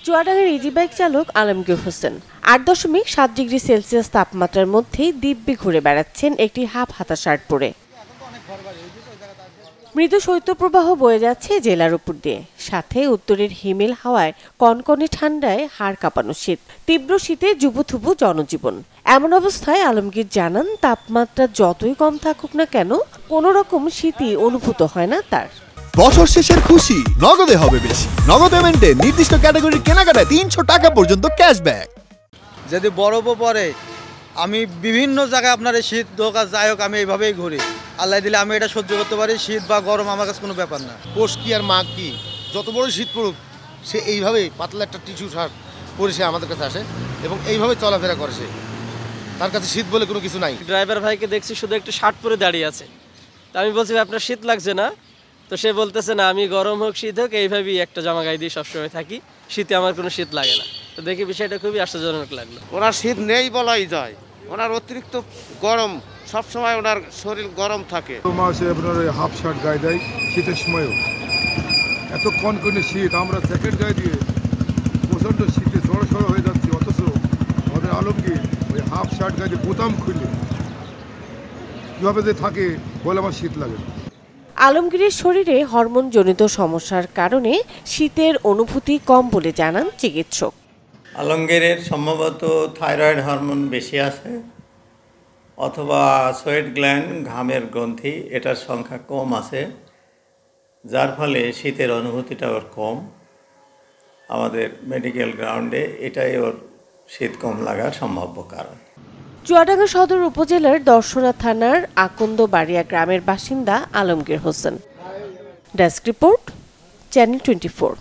চুয়াডাঙ্গার easy bike চালক Alamgir Hossain ৮.৭ degree Celsius তাপমাত্রার মধ্যেই দিব্যি ঘুরে বেড়াচ্ছেন একটি হাফ হাতা শার্ট পরে। মৃদু শৈত্যপ্রবাহ বয়ে যাচ্ছে জেলার উপর দিয়ে, সাথে উত্তরের হিমেল হাওয়ায় কনকনে ঠান্ডায় হাড় কাঁপানো শীত। তীব্র শীতে জুবুথুবু জনজীবন। এমন অবস্থায় আলমগীর জানান, তাপমাত্রা যতই কম থাকুক না কেন, কোনো রকম শীতই অনুভূত হয় না তার। বছর শেষের খুশি নগদে হবে বেশি। নগদ পেমেন্টে নির্দিষ্ট ক্যাটাগরির কেনাকাটায় ৩০০ টাকা পর্যন্ত ক্যাশব্যাক। যদি বরফও পরে, আমি বিভিন্ন জায়গায় আপনার শীত হোক আর যাই হোক আমি এইভাবেই ঘুরি। আল্লাহ দিলে আমি এটা সহ্য করতে পারি। শীত বা গরম আমার কাছে কোনো ব্যাপার না। পৌষ কি আর মাঘ কি, যত বড় শীত পড়ুক সে এইভাবেই পাতলা একটা টিস্যু শার্ট পরে সে আমাদের কাছে আসে এবং এইভাবে চলাফেরা করে। সে তার কাছে শীত বলে কোনো কিছু নাই। ড্রাইভার ভাইকে দেখছি শুধু একটু শার্ট পরে দাঁড়িয়ে আছে। তা আমি বলছি আপনার শীত লাগছে না? তো সে বলতেছে না, আমি গরম হোক শীত হোক এইভাবেই একটা জামা গায়ে দিয়ে সবসময় থাকি, শীতে আমার কোনো শীত লাগে না। তো দেখে বিষয়টা খুবই আশ্চর্যজনক লাগলো। ওনার শীত নেই বলাই যায়, ওনার অতিরিক্ত গরম, সবসময় ওনার শরীর গরম থাকে। মাসে আপনার হাফ শার্ট গায়ে দেয় শীতের সময়ও, এত কনকনে শীত, আমরা জ্যাকেট গায়ে দিয়ে প্রচণ্ড শীতে সড়সড় হয়ে যাচ্ছি, অথচ আমাদের আলমগীর ওই হাফ শার্ট গায়ে দিয়ে বোতাম খুলে কীভাবে যে থাকে বলে আমার শীত লাগে না। আলমগীরের শরীরে হরমোনজনিত সমস্যার কারণে শীতের অনুভূতি কম বলে জানান চিকিৎসক। আলমগীরের সম্ভবত থাইরয়েড হরমোন বেশি আছে, অথবা সোয়েট গ্ল্যান্ড, ঘামের গ্রন্থি, এটার সংখ্যা কম আছে, যার ফলে শীতের অনুভূতিটা ওর কম। আমাদের মেডিকেল গ্রাউন্ডে এটাই ওর শীত কম লাগার সম্ভাব্য কারণ। চুয়াডাঙ্গা সদর উপজেলার দর্শনা থানার আকন্দবাড়িয়া গ্রামের বাসিন্দা Alamgir Hossain. Desk report, channel 24।